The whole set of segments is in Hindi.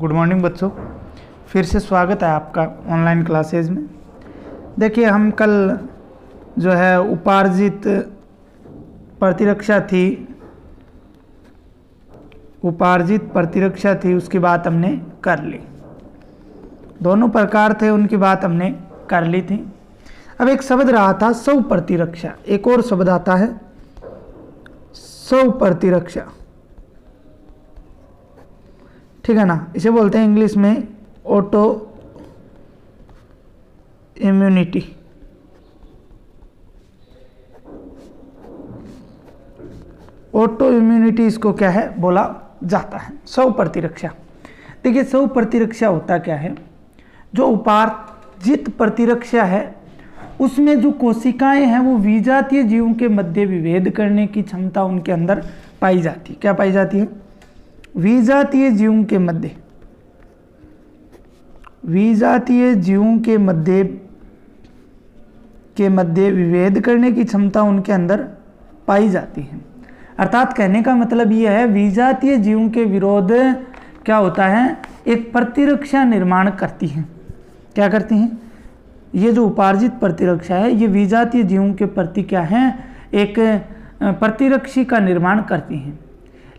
गुड मॉर्निंग बच्चों, फिर से स्वागत है आपका ऑनलाइन क्लासेज में। देखिए हम कल जो है उपार्जित प्रतिरक्षा थी उसकी बात हमने कर ली। दोनों प्रकार थे उनकी बात हमने कर ली थी। अब एक शब्द रहा था स्व प्रतिरक्षा, एक और शब्द आता है स्व प्रतिरक्षा, ठीक है ना। इसे बोलते हैं इंग्लिश में ऑटो इम्यूनिटी। ऑटो इम्यूनिटी इसको क्या है बोला जाता है, स्व प्रतिरक्षा। देखिए स्व प्रतिरक्षा होता क्या है, जो उपार्जित प्रतिरक्षा है उसमें जो कोशिकाएं हैं वो विजातीय जीवों के मध्य विभेद करने की क्षमता उनके अंदर पाई जाती है। क्या पाई जाती है? विजातीय जीवों के मध्य विभेद करने की क्षमता उनके अंदर पाई जाती है। अर्थात कहने का मतलब यह है विजातीय जीवों के विरोध क्या होता है, एक प्रतिरक्षा निर्माण करती हैं। क्या करती हैं? ये जो उपार्जित प्रतिरक्षा है ये विजातीय जीवों के प्रति क्या है, एक प्रतिरक्षी का निर्माण करती हैं।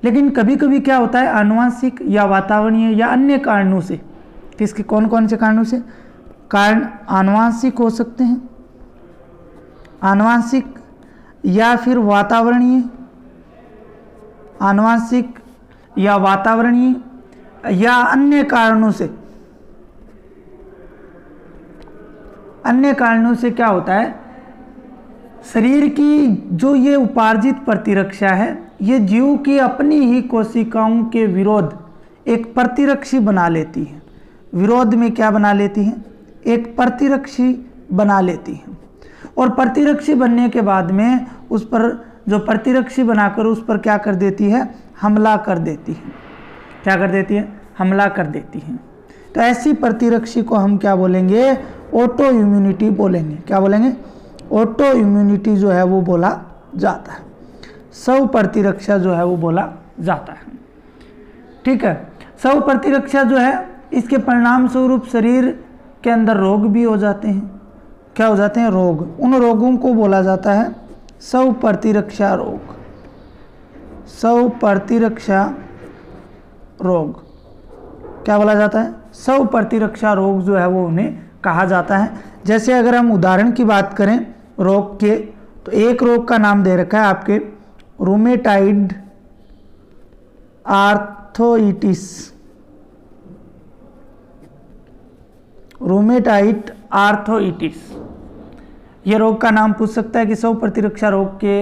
लेकिन कभी कभी क्या होता है, आनुवंशिक या वातावरणीय या अन्य कारणों से, किसके कौन कौन से कारणों से? कारण आनुवंशिक हो सकते हैं, आनुवंशिक या फिर वातावरणीय, आनुवंशिक या वातावरणीय या अन्य कारणों से क्या होता है, शरीर की जो ये उपार्जित प्रतिरक्षा है ये जीव की अपनी ही कोशिकाओं के विरोध एक प्रतिरक्षी बना लेती है। विरोध में क्या बना लेती है? एक प्रतिरक्षी बना लेती है। और प्रतिरक्षी बनने के बाद में उस पर जो प्रतिरक्षी बनाकर उस पर क्या कर देती है, हमला कर देती है। क्या कर देती है? हमला कर देती है। तो ऐसी प्रतिरक्षी को हम क्या बोलेंगे? ऑटो इम्यूनिटी बोलेंगे। क्या बोलेंगे? ऑटो इम्यूनिटी जो है वो बोला जाता है, स्व प्रतिरक्षा जो है वो बोला जाता है। ठीक है, स्व प्रतिरक्षा जो है इसके परिणाम स्वरूप शरीर के अंदर रोग भी हो जाते हैं। क्या हो जाते हैं? रोग। उन रोगों को बोला जाता है स्व प्रतिरक्षा रोग। स्व प्रतिरक्षा रोग क्या बोला जाता है? स्व प्रतिरक्षा रोग जो है वो उन्हें कहा जाता है। जैसे अगर हम उदाहरण की बात करें रोग के, तो एक रोग का नाम दे रखा है आपके रूमेटाइड आर्थराइटिस। रूमेटाइड आर्थराइटिस ये रोग का नाम पूछ सकता है कि स्व प्रतिरक्षा रोग के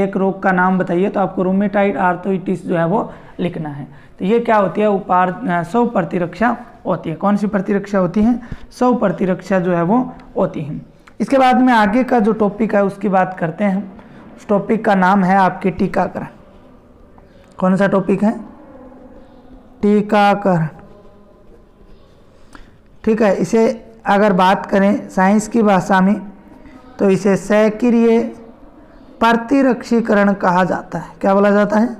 एक रोग का नाम बताइए, तो आपको रूमेटाइड आर्थराइटिस जो है वो लिखना है। तो ये क्या होती है? स्व प्रतिरक्षा होती है। कौन सी प्रतिरक्षा होती है? स्व प्रतिरक्षा जो है वो होती है। इसके बाद में आगे का जो टॉपिक है उसकी बात करते हैं। उस टॉपिक का नाम है आपके टीकाकरण। कौन सा टॉपिक है? टीकाकरण। ठीक है, इसे अगर बात करें साइंस की भाषा में तो इसे सक्रिय प्रतिरक्षीकरण कहा जाता है। क्या बोला जाता है?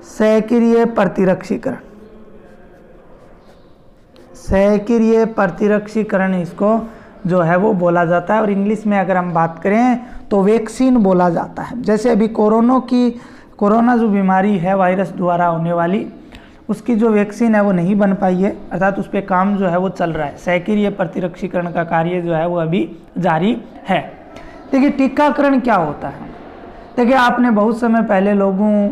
सक्रिय प्रतिरक्षीकरण। सक्रिय प्रतिरक्षीकरण इसको जो है वो बोला जाता है। और इंग्लिश में अगर हम बात करें तो वैक्सीन बोला जाता है। जैसे अभी कोरोना जो बीमारी है वायरस द्वारा होने वाली, उसकी जो वैक्सीन है वो नहीं बन पाई है, अर्थात उस पर काम जो है वो चल रहा है। सक्रिय प्रतिरक्षीकरण का कार्य जो है वो अभी जारी है। देखिए टीकाकरण क्या होता है। देखिए आपने बहुत समय पहले लोगों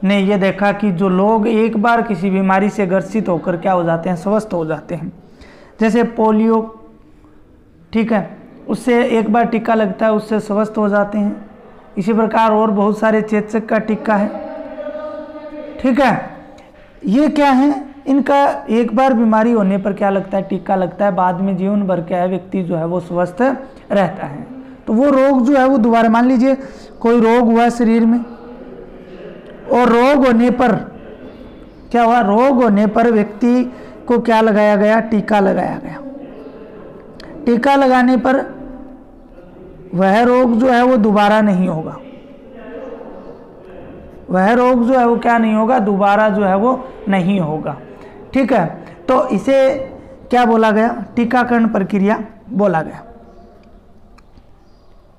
ने ये देखा कि जो लोग एक बार किसी बीमारी से ग्रसित होकर क्या हो जाते हैं, स्वस्थ हो जाते हैं। जैसे पोलियो, ठीक है, उससे एक बार टीका लगता है उससे स्वस्थ हो जाते हैं। इसी प्रकार और बहुत सारे चेचक का टीका है। ठीक है, ये क्या है, इनका एक बार बीमारी होने पर क्या लगता है, टीका लगता है। बाद में जीवन भर क्या है व्यक्ति जो है वो स्वस्थ रहता है। तो वो रोग जो है वो दोबारा, मान लीजिए कोई रोग हुआ शरीर में और रोग होने पर क्या हुआ, रोग होने पर व्यक्ति को क्या लगाया गया, टीका लगाया गया। टीका लगाने पर वह रोग जो है वो दोबारा नहीं होगा। वह रोग जो है वो क्या नहीं होगा, दोबारा जो है वो नहीं होगा। ठीक है, तो इसे क्या बोला गया? टीकाकरण प्रक्रिया बोला गया।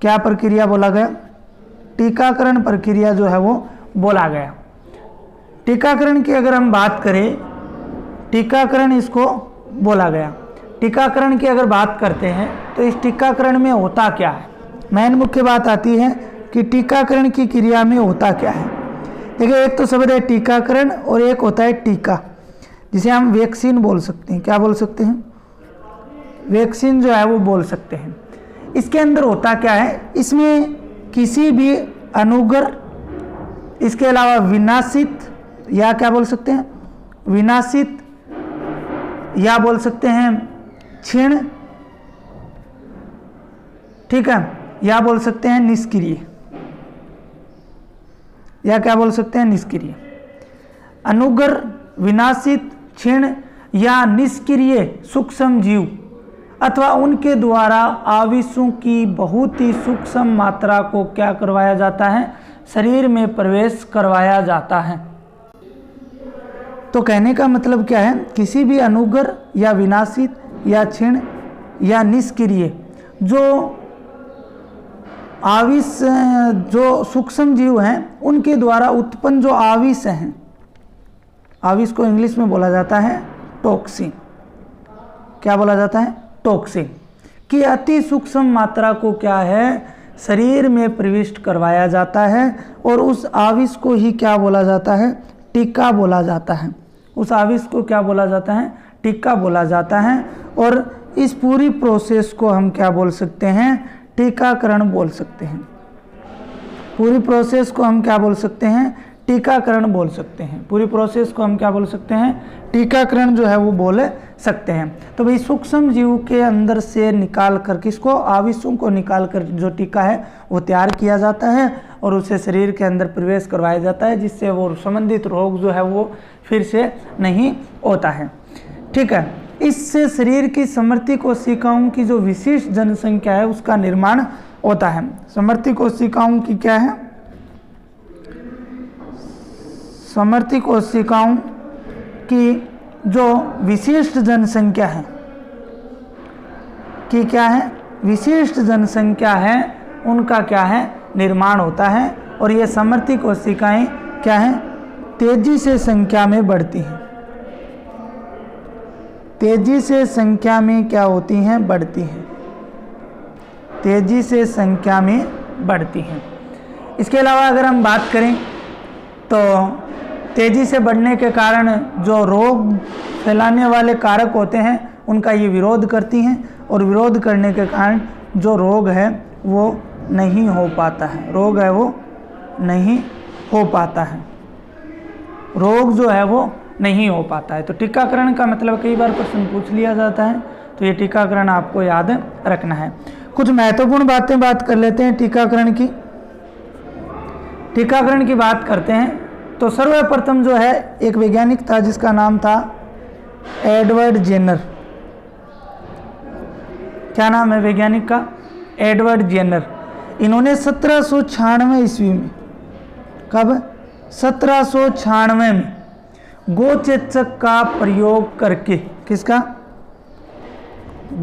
क्या प्रक्रिया बोला गया? टीकाकरण प्रक्रिया जो है वो बोला गया। टीकाकरण की अगर हम बात करें, टीकाकरण इसको बोला गया। टीकाकरण की अगर बात करते हैं तो इस टीकाकरण में होता क्या है? मेन मुख्य बात आती है कि टीकाकरण की क्रिया में होता क्या है। देखिए, एक तो शब्द है टीकाकरण और एक होता है टीका, जिसे हम वैक्सीन बोल सकते हैं। क्या बोल सकते हैं? वैक्सीन जो है वो बोल सकते हैं। इसके अंदर होता क्या है? इसमें किसी भी अनुग्र, इसके अलावा विनाशित, या क्या बोल सकते हैं? विनाशित, या बोल सकते हैं क्षीण, ठीक है, या बोल सकते हैं निष्क्रिय, या क्या बोल सकते हैं? निष्क्रिय। अनुग्र, विनाशित, क्षीण या निष्क्रिय सूक्ष्म जीव अथवा उनके द्वारा आविषों की बहुत ही सूक्ष्म मात्रा को क्या करवाया जाता है? शरीर में प्रवेश करवाया जाता है। तो कहने का मतलब क्या है? किसी भी अनुग्र या विनाशित या क्षीण या निष्क्रिय जो आविष, जो सूक्ष्म जीव हैं, उनके द्वारा उत्पन्न जो आविष हैं, आविष को इंग्लिश में बोला जाता है टॉक्सिन। क्या बोला जाता है? टॉक्सिन की अति सूक्ष्म मात्रा को क्या है? शरीर में प्रविष्ट करवाया जाता है और उस आविष को ही क्या बोला जाता है? टीका बोला जाता है। उस आविष को क्या बोला जाता है? टीका बोला जाता है। और इस पूरी प्रोसेस को हम क्या बोल सकते हैं? टीकाकरण बोल सकते हैं। पूरी प्रोसेस को हम क्या बोल सकते हैं? टीकाकरण बोल सकते हैं। पूरी प्रोसेस को हम क्या बोल सकते हैं? टीकाकरण जो है वो बोल सकते हैं। तो भाई सूक्ष्म जीव के अंदर से निकाल कर, किसको? आविषों को निकाल कर जो टीका है वो तैयार किया जाता है और उसे शरीर के अंदर प्रवेश करवाया जाता है, जिससे वो संबंधित रोग जो है वो फिर से नहीं होता है। ठीक है, इससे शरीर की समर्थी कोशिकाओं की जो विशिष्ट जनसंख्या है उसका निर्माण होता है। समर्थी कोशिकाओं की क्या है? समर्थी कोशिकाओं की जो विशिष्ट जनसंख्या है, कि क्या है? विशिष्ट जनसंख्या है, उनका क्या है? निर्माण होता है। और ये समर्थी कोशिकाएं क्या है? तेजी से संख्या में बढ़ती हैं। तेजी से संख्या में क्या होती हैं? बढ़ती हैं। तेजी से संख्या में बढ़ती हैं। इसके अलावा अगर हम बात करें तो तेजी से बढ़ने के कारण जो रोग फैलाने वाले कारक होते हैं उनका ये विरोध करती हैं, और विरोध करने के कारण जो रोग है वो नहीं हो पाता है। रोग है वो नहीं हो पाता है। रोग जो है वो नहीं हो पाता है। तो टीकाकरण का मतलब कई बार क्वेश्चन पूछ लिया जाता है, तो ये टीकाकरण आपको याद रखना है। कुछ महत्वपूर्ण बातें बात कर लेते हैं टीकाकरण की। टीकाकरण की बात करते हैं तो सर्वप्रथम जो है एक वैज्ञानिक था जिसका नाम था एडवर्ड जेनर। क्या नाम है वैज्ञानिक का? Edward Jenner. इन्होंने 1796 ईस्वी में, कब? 1796 में गोचेचक का प्रयोग करके, किसका?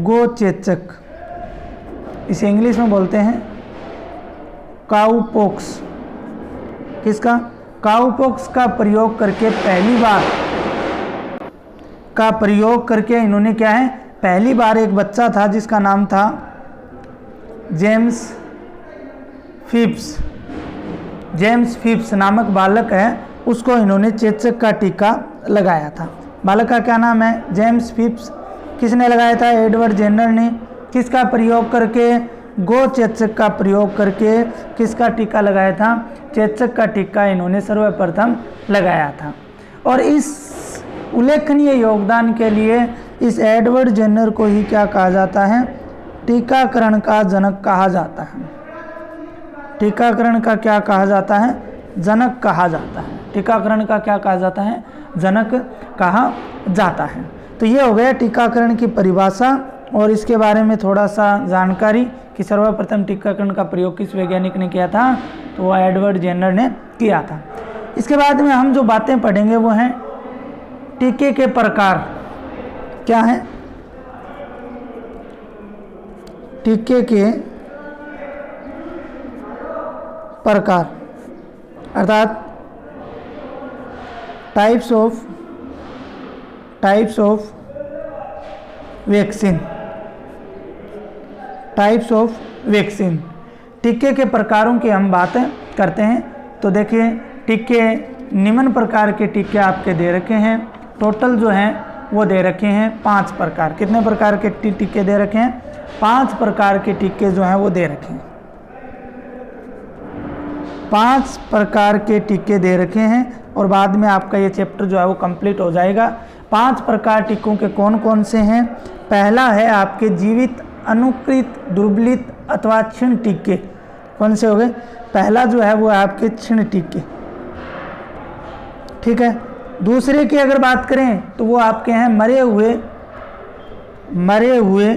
गोचेचक, इसे इंग्लिश में बोलते हैं काउपॉक्स। किसका? काउपॉक्स का प्रयोग करके पहली बार का प्रयोग करके इन्होंने क्या है? पहली बार एक बच्चा था जिसका नाम था जेम्स फिप्स। जेम्स फिप्स नामक बालक है, उसको इन्होंने चेचक का टीका लगाया था। बालक का क्या नाम है? James Phipps. किसने लगाया था? एडवर्ड जेनर ने। किसका प्रयोग करके? गो चेचक का प्रयोग करके किसका टीका लगाया था? चेचक का टीका इन्होंने सर्वप्रथम लगाया था। और इस उल्लेखनीय योगदान के लिए इस एडवर्ड जेनर को ही क्या कहा जाता है? टीकाकरण का जनक कहा जाता है। टीकाकरण का क्या कहा जाता है? जनक कहा जाता है। टीकाकरण का क्या कहा जाता है? जनक कहा जाता है। तो ये हो गया टीकाकरण की परिभाषा और इसके बारे में थोड़ा सा जानकारी कि सर्वप्रथम टीकाकरण का प्रयोग किस वैज्ञानिक ने किया था, तो वो एडवर्ड जेनर ने किया था। इसके बाद में हम जो बातें पढ़ेंगे वो हैं टीके के प्रकार क्या है? टीके के प्रकार अर्थात types of vaccine. Types of vaccine, टीके के प्रकारों की हम बात करते हैं। तो देखिए टीके, निम्न प्रकार के टीके आपके दे रखे हैं। टोटल जो हैं वो दे रखे हैं 5 प्रकार। कितने प्रकार के टीके दे रखे हैं? 5 प्रकार के टीके जो हैं वो दे रखे हैं। 5 प्रकार के टीके दे रखे हैं और बाद में आपका ये चैप्टर जो है वो कंप्लीट हो जाएगा। 5 प्रकार टीकों के कौन कौन से हैं? पहला है आपके जीवित, अनुकृत, दुर्बलित अथवा क्षीण टीके। कौन से हो गए? पहला जो है वो आपके क्षीण टीके, ठीक है। दूसरे की अगर बात करें तो वो आपके हैं मरे हुए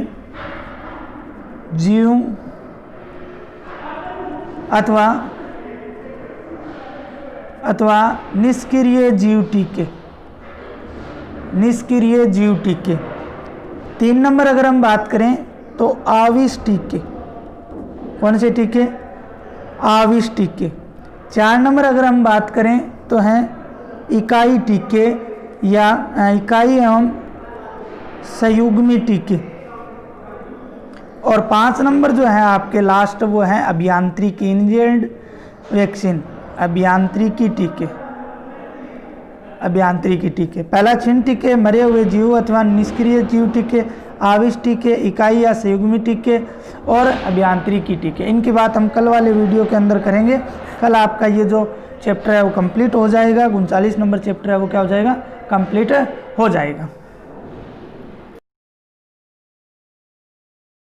जीव अथवा निष्क्रिय जीव टीके। निष्क्रिय जीव टीके। 3 नंबर अगर हम बात करें तो आविष टीके। कौन से टीके? आविष टीके। 4 नंबर अगर हम बात करें तो हैं इकाई टीके या इकाई एवं संयुग्मी टीके। और 5 नंबर जो है आपके लास्ट वो है अभियांत्रिकी, इंजीनियर्ड वैक्सीन, अभियांत्रिकी टीके। अभियांत्रिकी टीके, पहला क्षीण टीके, मरे हुए जीव अथवा निष्क्रिय जीव टीके, आविष टीके, इकाई या संयुग्मी टीके और अभियांत्रिकी टीके। इनकी बात हम कल वाले वीडियो के अंदर करेंगे। कल आपका ये जो चैप्टर है वो कंप्लीट हो जाएगा। 39 नंबर चैप्टर है वो क्या हो जाएगा? कंप्लीट हो जाएगा।